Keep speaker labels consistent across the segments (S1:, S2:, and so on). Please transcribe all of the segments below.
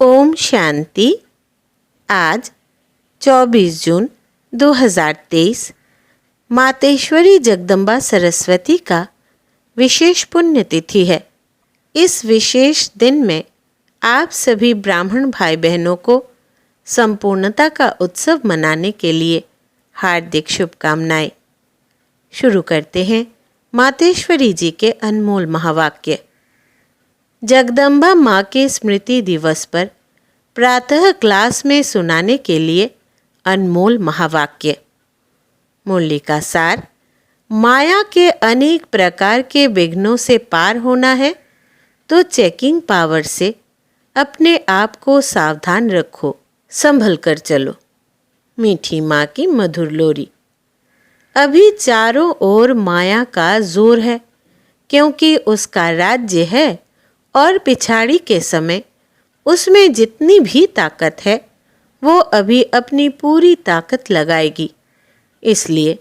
S1: ओम शांति। आज 24 जून 2023 मातेश्वरी जगदम्बा सरस्वती का विशेष पुण्यतिथि है। इस विशेष दिन में आप सभी ब्राह्मण भाई बहनों को संपूर्णता का उत्सव मनाने के लिए हार्दिक शुभकामनाएं। शुरू करते हैं मातेश्वरी जी के अनमोल महावाक्य। जगदम्बा माँ के स्मृति दिवस पर प्रातः क्लास में सुनाने के लिए अनमोल महावाक्य। मुरली का सार। माया के अनेक प्रकार के विघ्नों से पार होना है तो चेकिंग पावर से अपने आप को सावधान रखो, संभल कर चलो। मीठी माँ की मधुर लोरी। अभी चारों ओर माया का जोर है, क्योंकि उसका राज्य है और पिछाड़ी के समय उसमें जितनी भी ताकत है वो अभी अपनी पूरी ताकत लगाएगी। इसलिए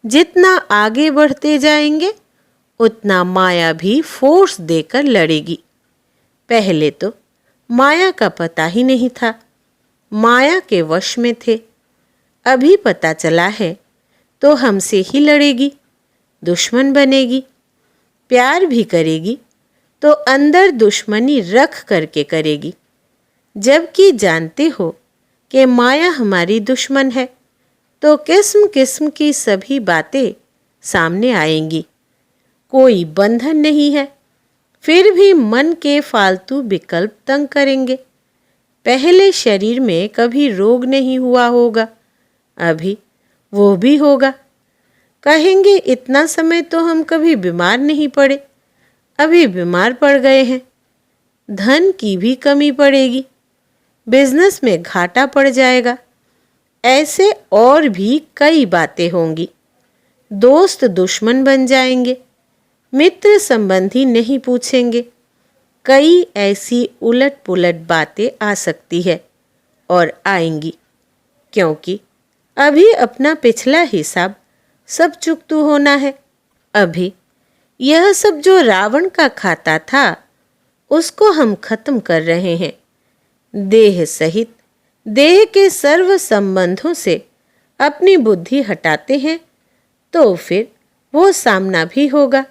S1: जितना आगे बढ़ते जाएंगे उतना माया भी फोर्स देकर लड़ेगी। पहले तो माया का पता ही नहीं था, माया के वश में थे। अभी पता चला है तो हमसे ही लड़ेगी, दुश्मन बनेगी। प्यार भी करेगी तो अंदर दुश्मनी रख करके करेगी। जबकि जानते हो कि माया हमारी दुश्मन है तो किस्म किस्म की सभी बातें सामने आएंगी। कोई बंधन नहीं है, फिर भी मन के फालतू विकल्प तंग करेंगे। पहले शरीर में कभी रोग नहीं हुआ होगा, अभी वो भी होगा। कहेंगे इतना समय तो हम कभी बीमार नहीं पड़े, अभी बीमार पड़ गए हैं। धन की भी कमी पड़ेगी, बिजनेस में घाटा पड़ जाएगा। ऐसे और भी कई बातें होंगी। दोस्त दुश्मन बन जाएंगे, मित्र संबंधी नहीं पूछेंगे। कई ऐसी उलट पुलट बातें आ सकती है और आएंगी, क्योंकि अभी अपना पिछला हिसाब सब चुकतू होना है। अभी यह सब जो रावण का खाता था उसको हम खत्म कर रहे हैं। देह सहित देह के सर्व संबंधों से अपनी बुद्धि हटाते हैं तो फिर वो सामना भी होगा।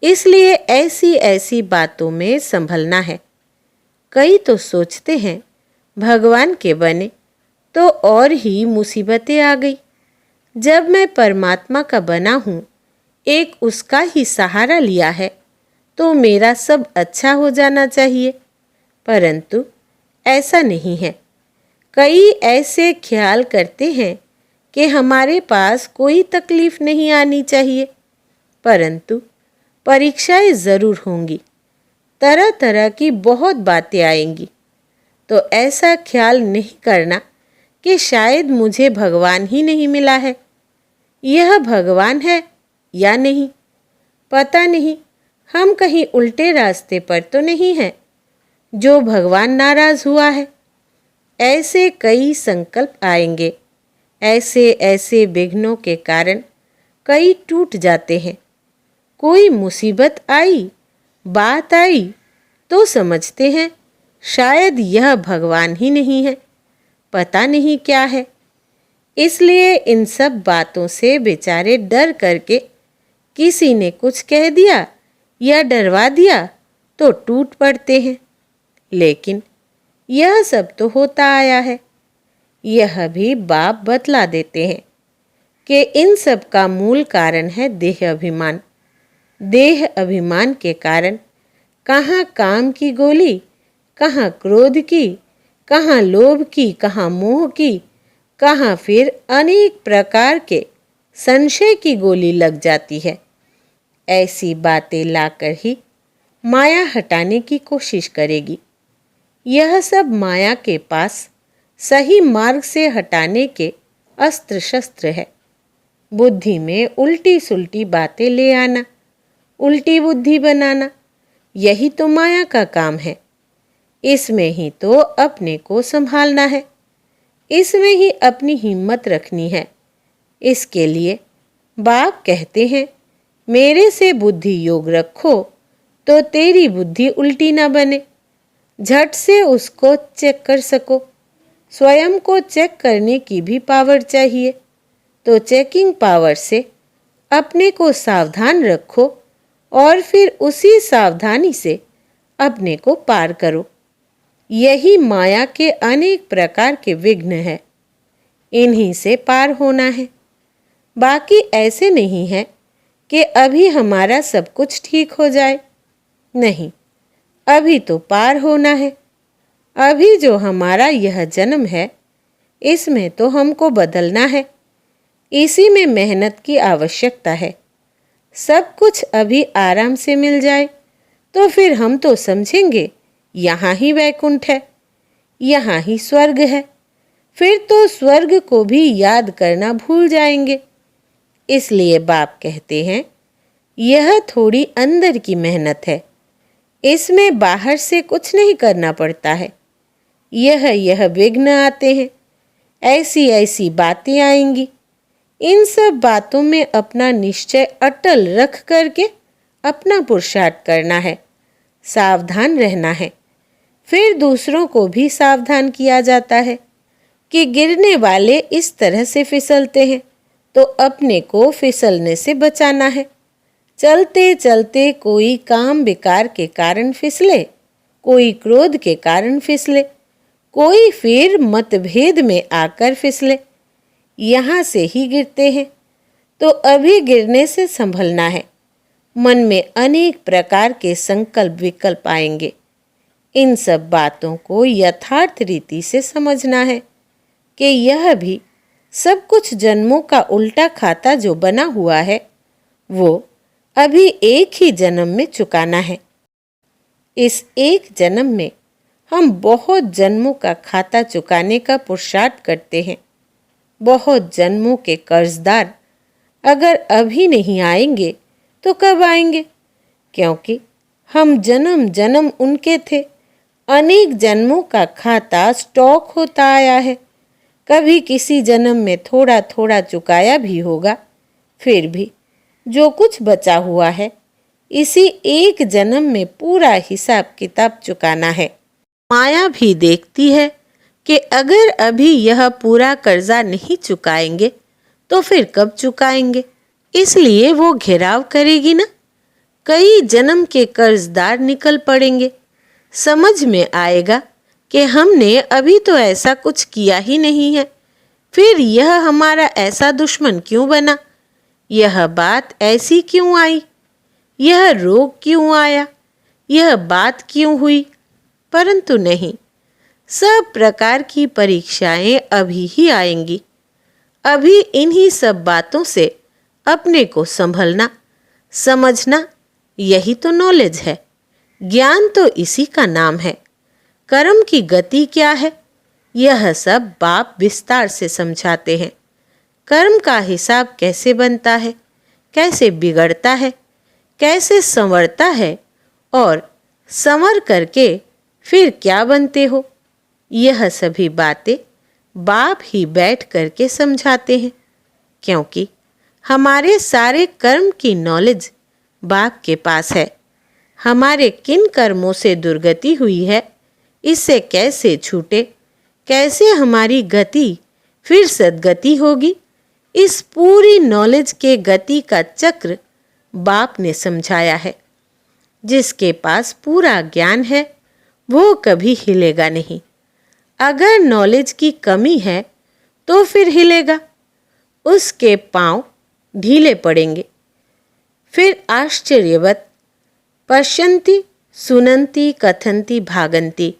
S1: इसलिए ऐसी ऐसी बातों में संभलना है। कई तो सोचते हैं भगवान के बने तो और ही मुसीबतें आ गई। जब मैं परमात्मा का बना हूँ, एक उसका ही सहारा लिया है तो मेरा सब अच्छा हो जाना चाहिए, परंतु ऐसा नहीं है। कई ऐसे ख्याल करते हैं कि हमारे पास कोई तकलीफ नहीं आनी चाहिए, परंतु परीक्षाएं ज़रूर होंगी, तरह तरह की बहुत बातें आएंगी। तो ऐसा ख्याल नहीं करना कि शायद मुझे भगवान ही नहीं मिला है। यह भगवान है या नहीं पता नहीं, हम कहीं उल्टे रास्ते पर तो नहीं हैं जो भगवान नाराज हुआ है। ऐसे कई संकल्प आएंगे, ऐसे ऐसे विघ्नों के कारण कई टूट जाते हैं। कोई मुसीबत आई, बात आई तो समझते हैं शायद यह भगवान ही नहीं है, पता नहीं क्या है। इसलिए इन सब बातों से बेचारे डर करके किसी ने कुछ कह दिया या डरवा दिया तो टूट पड़ते हैं। लेकिन यह सब तो होता आया है। यह भी बाप बतला देते हैं कि इन सब का मूल कारण है देह अभिमान। देह अभिमान के कारण कहाँ काम की गोली, कहाँ क्रोध की, कहाँ लोभ की, कहाँ मोह की, कहाँ फिर अनेक प्रकार के संशय की गोली लग जाती है। ऐसी बातें लाकर ही माया हटाने की कोशिश करेगी। यह सब माया के पास सही मार्ग से हटाने के अस्त्र शस्त्र है। बुद्धि में उल्टी सुल्टी बातें ले आना, उल्टी बुद्धि बनाना, यही तो माया का काम है। इसमें ही तो अपने को संभालना है, इसमें ही अपनी हिम्मत रखनी है। इसके लिए बाप कहते हैं मेरे से बुद्धि योग रखो तो तेरी बुद्धि उल्टी ना बने। झट से उसको चेक कर सको। स्वयं को चेक करने की भी पावर चाहिए। तो चेकिंग पावर से अपने को सावधान रखो और फिर उसी सावधानी से अपने को पार करो। यही माया के अनेक प्रकार के विघ्न है, इन्हीं से पार होना है। बाकी ऐसे नहीं है कि अभी हमारा सब कुछ ठीक हो जाए। नहीं, अभी तो पार होना है। अभी जो हमारा यह जन्म है, इसमें तो हमको बदलना है। इसी में मेहनत की आवश्यकता है। सब कुछ अभी आराम से मिल जाए तो फिर हम तो समझेंगे यहाँ ही वैकुंठ है, यहाँ ही स्वर्ग है। फिर तो स्वर्ग को भी याद करना भूल जाएंगे। इसलिए बाप कहते हैं, यह थोड़ी अंदर की मेहनत है, इसमें बाहर से कुछ नहीं करना पड़ता है। यह विघ्न आते हैं, ऐसी ऐसी बातें आएंगी। इन सब बातों में अपना निश्चय अटल रख करके अपना पुरुषार्थ करना है, सावधान रहना है। फिर दूसरों को भी सावधान किया जाता है कि गिरने वाले इस तरह से फिसलते हैं, तो अपने को फिसलने से बचाना है। चलते चलते कोई काम विकार के कारण फिसले, कोई क्रोध के कारण फिसले, कोई फिर मतभेद में आकर फिसले, यहाँ से ही गिरते हैं। तो अभी गिरने से संभलना है। मन में अनेक प्रकार के संकल्प विकल्प आएंगे। इन सब बातों को यथार्थ रीति से समझना है कि यह भी सब कुछ जन्मों का उल्टा खाता जो बना हुआ है, वो अभी एक ही जन्म में चुकाना है। इस एक जन्म में हम बहुत जन्मों का खाता चुकाने का पुरुषार्थ करते हैं। बहुत जन्मों के कर्जदार अगर अभी नहीं आएंगे तो कब आएंगे? क्योंकि हम जन्म जन्म उनके थे। अनेक जन्मों का खाता स्टॉक होता आया है। कभी किसी जन्म में थोड़ा थोड़ा चुकाया भी होगा। फिर भी जो कुछ बचा हुआ है, इसी एक जन्म में पूरा हिसाब किताब चुकाना है। माया भी देखती है कि अगर अभी यह पूरा कर्जा नहीं चुकाएंगे तो फिर कब चुकाएंगे, इसलिए वो घेराव करेगी ना। कई जन्म के कर्जदार निकल पड़ेंगे। समझ में आएगा कि हमने अभी तो ऐसा कुछ किया ही नहीं है, फिर यह हमारा ऐसा दुश्मन क्यों बना, यह बात ऐसी क्यों आई, यह रोग क्यों आया, यह बात क्यों हुई। परंतु नहीं, सब प्रकार की परीक्षाएं अभी ही आएंगी। अभी इन्हीं सब बातों से अपने को संभलना, समझना, यही तो नॉलेज है। ज्ञान तो इसी का नाम है। कर्म की गति क्या है, यह सब बाप विस्तार से समझाते हैं। कर्म का हिसाब कैसे बनता है, कैसे बिगड़ता है, कैसे संवरता है और संवर करके फिर क्या बनते हो, यह सभी बातें बाप ही बैठ करके समझाते हैं। क्योंकि हमारे सारे कर्म की नॉलेज बाप के पास है। हमारे किन कर्मों से दुर्गति हुई है, इससे कैसे छूटे, कैसे हमारी गति फिर सद्गति होगी, इस पूरी नॉलेज के गति का चक्र बाप ने समझाया है। जिसके पास पूरा ज्ञान है वो कभी हिलेगा नहीं। अगर नॉलेज की कमी है तो फिर हिलेगा, उसके पांव ढीले पड़ेंगे। फिर आश्चर्यवत पश्यन्ति सुनन्ति कथन्ति भागन्ति,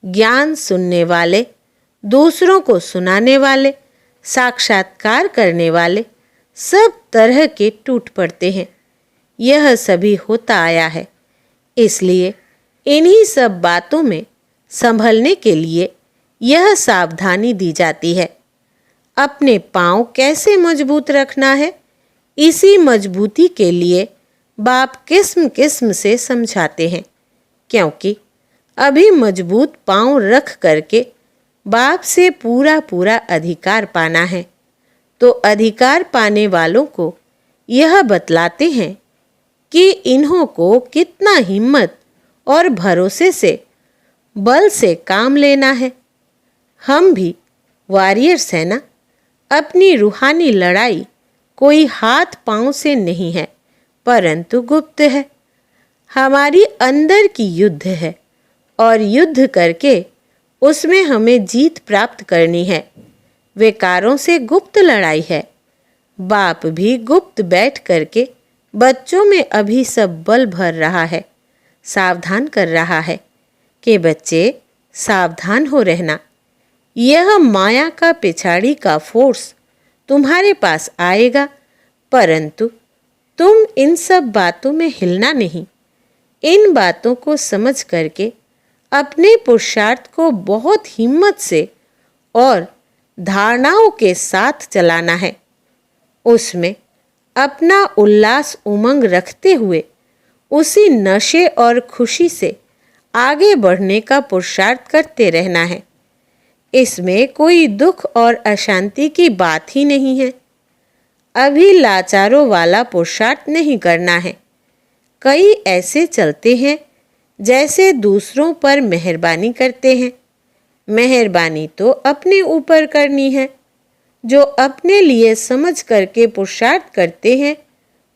S1: ज्ञान सुनने वाले, दूसरों को सुनाने वाले, साक्षात्कार करने वाले सब तरह के टूट पड़ते हैं। यह सभी होता आया है। इसलिए इन्हीं सब बातों में संभलने के लिए यह सावधानी दी जाती है। अपने पांव कैसे मजबूत रखना है, इसी मजबूती के लिए बाप किस्म किस्म से समझाते हैं। क्योंकि अभी मजबूत पांव रख करके बाप से पूरा पूरा अधिकार पाना है, तो अधिकार पाने वालों को यह बतलाते हैं कि इन्हों को कितना हिम्मत और भरोसे से बल से काम लेना है। हम भी वॉरियर्स हैं ना। अपनी रूहानी लड़ाई कोई हाथ पांव से नहीं है, परंतु गुप्त है। हमारी अंदर की युद्ध है और युद्ध करके उसमें हमें जीत प्राप्त करनी है। विकारों से गुप्त लड़ाई है। बाप भी गुप्त बैठ करके बच्चों में अभी सब बल भर रहा है, सावधान कर रहा है कि बच्चे सावधान हो रहना। यह माया का पिछाड़ी का फोर्स तुम्हारे पास आएगा, परंतु तुम इन सब बातों में हिलना नहीं। इन बातों को समझ करके अपने पुरुषार्थ को बहुत हिम्मत से और धारणाओं के साथ चलाना है। उसमें अपना उल्लास उमंग रखते हुए उसी नशे और खुशी से आगे बढ़ने का पुरुषार्थ करते रहना है। इसमें कोई दुख और अशांति की बात ही नहीं है। अभी लाचारों वाला पुरुषार्थ नहीं करना है। कई ऐसे चलते हैं जैसे दूसरों पर मेहरबानी करते हैं। मेहरबानी तो अपने ऊपर करनी है। जो अपने लिए समझ करके पुरुषार्थ करते हैं,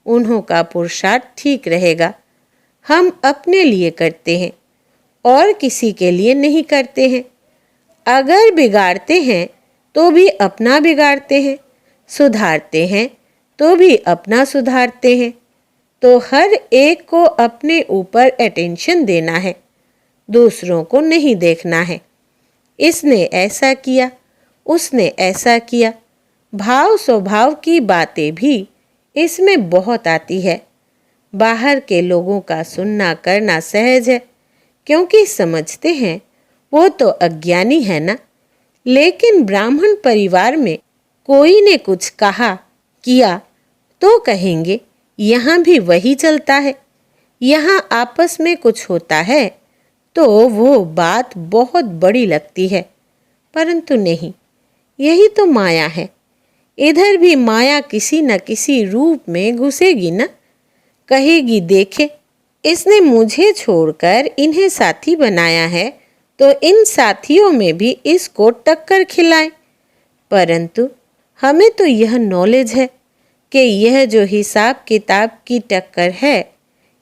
S1: उन्हों का पुरुषार्थ ठीक रहेगा। हम अपने लिए करते हैं और किसी के लिए नहीं करते हैं। अगर बिगाड़ते हैं तो भी अपना बिगाड़ते हैं, सुधारते हैं तो भी अपना सुधारते हैं। तो हर एक को अपने ऊपर अटेंशन देना है, दूसरों को नहीं देखना है। इसने ऐसा किया, उसने ऐसा किया। भाव स्वभाव की बातें भी इसमें बहुत आती है। बाहर के लोगों का सुनना करना सहज है, क्योंकि समझते हैं वो तो अज्ञानी है ना। लेकिन ब्राह्मण परिवार में कोई ने कुछ कहा किया तो कहेंगे यहाँ भी वही चलता है। यहाँ आपस में कुछ होता है तो वो बात बहुत बड़ी लगती है, परंतु नहीं, यही तो माया है। इधर भी माया किसी न किसी रूप में घुसेगी ना। कहेगी देखे, इसने मुझे छोड़कर इन्हें साथी बनाया है, तो इन साथियों में भी इसको टक्कर खिलाए। परंतु हमें तो यह नॉलेज है कि यह जो हिसाब किताब की टक्कर है,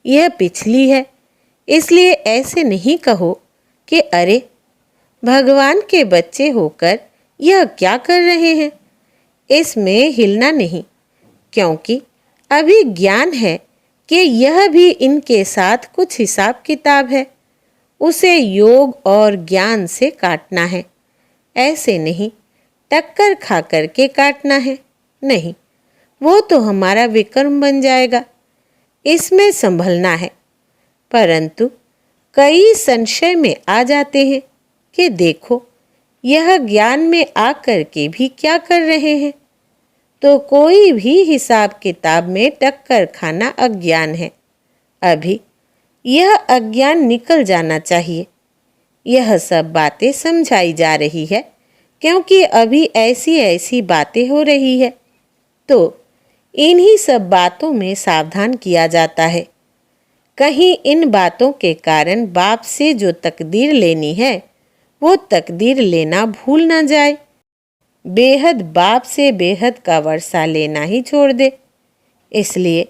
S1: यह पिछली है। इसलिए ऐसे नहीं कहो कि अरे भगवान के बच्चे होकर यह क्या कर रहे हैं। इसमें हिलना नहीं, क्योंकि अभी ज्ञान है कि यह भी इनके साथ कुछ हिसाब किताब है। उसे योग और ज्ञान से काटना है। ऐसे नहीं टक्कर खा कर के काटना है, नहीं, वो तो हमारा विक्रम बन जाएगा। इसमें संभलना है। परंतु कई संशय में आ जाते हैं कि देखो यह ज्ञान में आकर के भी क्या कर रहे हैं। तो कोई भी हिसाब किताब में टक्कर खाना अज्ञान है। अभी यह अज्ञान निकल जाना चाहिए। यह सब बातें समझाई जा रही है, क्योंकि अभी ऐसी ऐसी बातें हो रही है। तो इन्हीं सब बातों में सावधान किया जाता है। कहीं इन बातों के कारण बाप से जो तकदीर लेनी है, वो तकदीर लेना भूल ना जाए। बेहद बाप से बेहद का वर्षा लेना ही छोड़ दे। इसलिए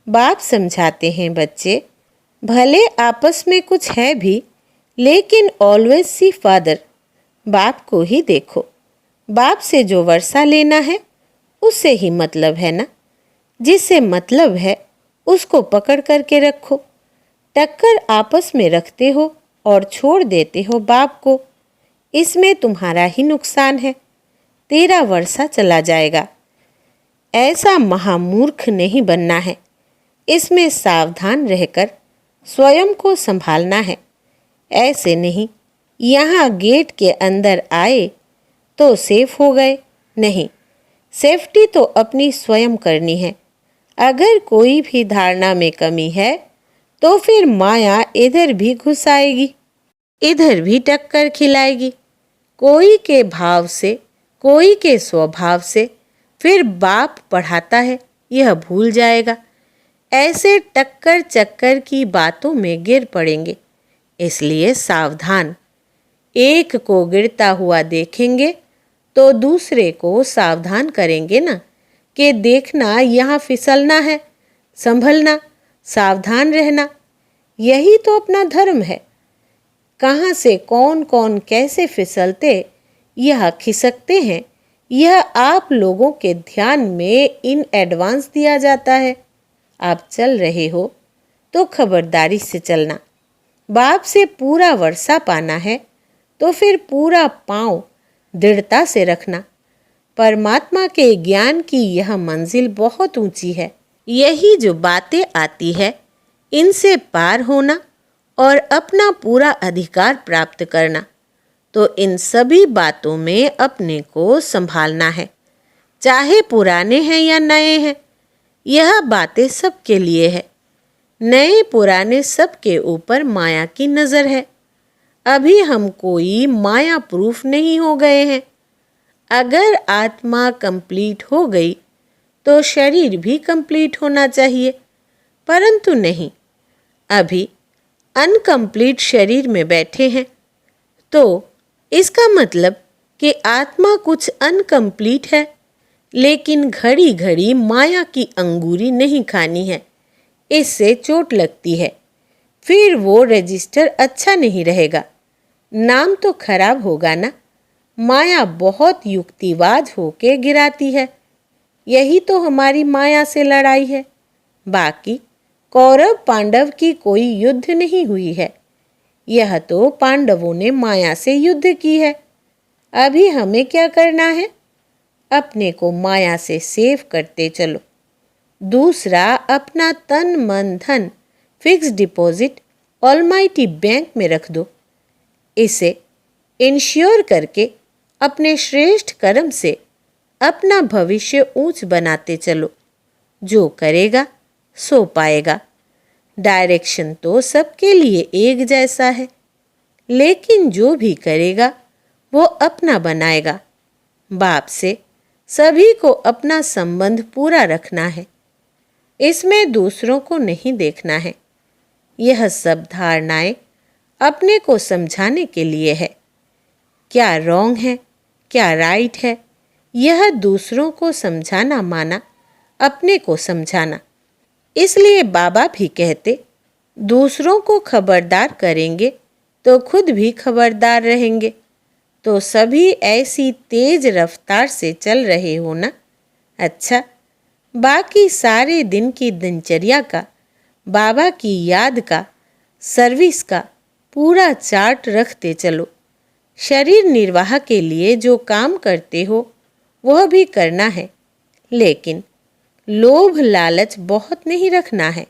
S1: बाप समझाते हैं, बच्चे भले आपस में कुछ है भी, लेकिन ऑलवेज सी फादर, बाप को ही देखो। बाप से जो वर्षा लेना है उससे ही मतलब है ना। जिससे मतलब है उसको पकड़ करके रखो। टक्कर आपस में रखते हो और छोड़ देते हो बाप को, इसमें तुम्हारा ही नुकसान है। तेरा वर्षा चला जाएगा। ऐसा महामूर्ख नहीं बनना है। इसमें सावधान रहकर स्वयं को संभालना है। ऐसे नहीं यहाँ गेट के अंदर आए तो सेफ हो गए, नहीं, सेफ्टी तो अपनी स्वयं करनी है। अगर कोई भी धारणा में कमी है तो फिर माया इधर भी घुस आएगी, इधर भी टक्कर खिलाएगी। कोई के भाव से, कोई के स्वभाव से फिर बाप पढ़ाता है, यह भूल जाएगा। ऐसे टक्कर चक्कर की बातों में गिर पड़ेंगे। इसलिए सावधान, एक को गिरता हुआ देखेंगे तो दूसरे को सावधान करेंगे ना कि देखना यहाँ फिसलना है, संभलना, सावधान रहना। यही तो अपना धर्म है। कहाँ से कौन कौन कैसे फिसलते यह खिसकते हैं, यह आप लोगों के ध्यान में इन एडवांस दिया जाता है। आप चल रहे हो तो खबरदारी से चलना। बाप से पूरा वर्षा पाना है तो फिर पूरा पाँव दृढ़ता से रखना। परमात्मा के ज्ञान की यह मंजिल बहुत ऊंची है। यही जो बातें आती है इनसे पार होना और अपना पूरा अधिकार प्राप्त करना। तो इन सभी बातों में अपने को संभालना है, चाहे पुराने हैं या नए हैं। यह बातें सबके लिए है। नए पुराने सबके ऊपर माया की नज़र है। अभी हम कोई माया प्रूफ नहीं हो गए हैं। अगर आत्मा कंप्लीट हो गई तो शरीर भी कंप्लीट होना चाहिए, परंतु नहीं। अभी अनकंप्लीट शरीर में बैठे हैं तो इसका मतलब कि आत्मा कुछ अनकंप्लीट है, लेकिन घड़ी घड़ी माया की अंगूरी नहीं खानी है। इससे चोट लगती है, फिर वो रजिस्टर अच्छा नहीं रहेगा, नाम तो खराब होगा ना। माया बहुत युक्तिवाद होके गिराती है। यही तो हमारी माया से लड़ाई है। बाकी कौरव पांडव की कोई युद्ध नहीं हुई है। यह तो पांडवों ने माया से युद्ध की है। अभी हमें क्या करना है? अपने को माया से सेव करते चलो। दूसरा, अपना तन मन धन फिक्स डिपॉजिट ऑलमाइटी बैंक में रख दो। इसे इंश्योर करके अपने श्रेष्ठ कर्म से अपना भविष्य ऊंच बनाते चलो। जो करेगा सो पाएगा। डायरेक्शन तो सबके लिए एक जैसा है, लेकिन जो भी करेगा वो अपना बनाएगा। बाप से सभी को अपना संबंध पूरा रखना है। इसमें दूसरों को नहीं देखना है। यह सब धारणाएं अपने को समझाने के लिए है। क्या रॉन्ग है, क्या राइट है, यह दूसरों को समझाना माना अपने को समझाना। इसलिए बाबा भी कहते, दूसरों को खबरदार करेंगे तो खुद भी खबरदार रहेंगे। तो सभी ऐसी तेज रफ्तार से चल रहे हो ना। अच्छा, बाकी सारे दिन की दिनचर्या का, बाबा की याद का, सर्विस का पूरा चार्ट रखते चलो। शरीर निर्वाह के लिए जो काम करते हो वह भी करना है, लेकिन लोभ लालच बहुत नहीं रखना है।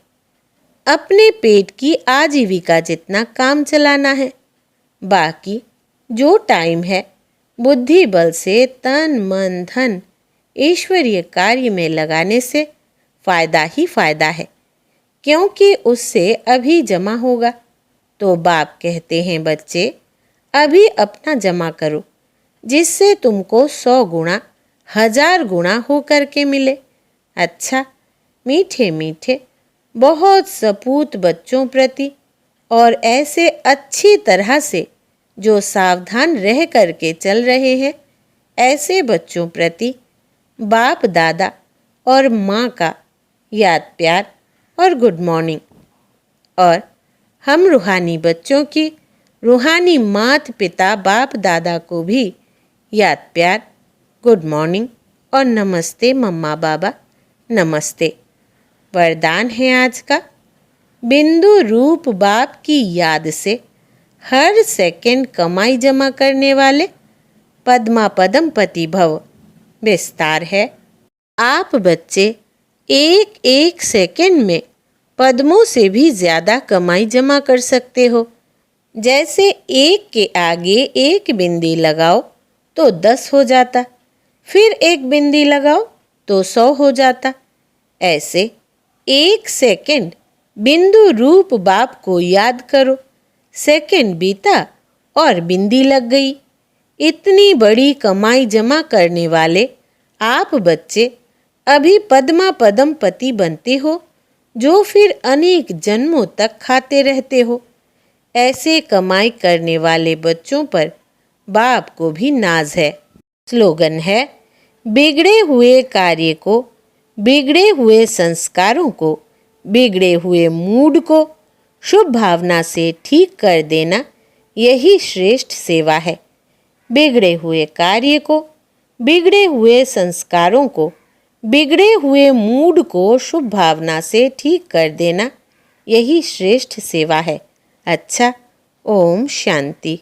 S1: अपने पेट की आजीविका जितना काम चलाना है। बाकी जो टाइम है बुद्धि बल से तन मन धन ईश्वरीय कार्य में लगाने से फ़ायदा ही फ़ायदा है, क्योंकि उससे अभी जमा होगा। तो बाप कहते हैं, बच्चे अभी अपना जमा करो, जिससे तुमको 100 गुना 1000 गुना हो करके मिले। अच्छा, मीठे मीठे बहुत सपूत बच्चों प्रति और ऐसे अच्छी तरह से जो सावधान रह करके चल रहे हैं, ऐसे बच्चों प्रति बाप दादा और माँ का याद प्यार और गुड मॉर्निंग। और हम रूहानी बच्चों की रूहानी मात पिता बाप दादा को भी याद प्यार, गुड मॉर्निंग और नमस्ते मम्मा बाबा, नमस्ते। वरदान है आज का, बिंदु रूप बाप की याद से हर सेकंड कमाई जमा करने वाले पद्मा पदम पति भव। विस्तार है, आप बच्चे एक एक सेकंड में पद्मों से भी ज़्यादा कमाई जमा कर सकते हो। जैसे एक के आगे एक बिंदी लगाओ तो 10 हो जाता, फिर एक बिंदी लगाओ तो 100 हो जाता। ऐसे एक सेकंड बिंदु रूप बाप को याद करो। सेकंड बीता और बिंदी लग गई। इतनी बड़ी कमाई जमा करने वाले आप बच्चे अभी पद्मा पदम पति बनते हो, जो फिर अनेक जन्मों तक खाते रहते हो। ऐसे कमाई करने वाले बच्चों पर बाप को भी नाज है। स्लोगन है, बिगड़े हुए कार्य को, बिगड़े हुए संस्कारों को, बिगड़े हुए मूड को शुभ भावना से ठीक कर देना यही श्रेष्ठ सेवा है। बिगड़े हुए कार्य को, बिगड़े हुए संस्कारों को, बिगड़े हुए मूड को शुभ भावना से ठीक कर देना यही श्रेष्ठ सेवा है। अच्छा, ओम शांति।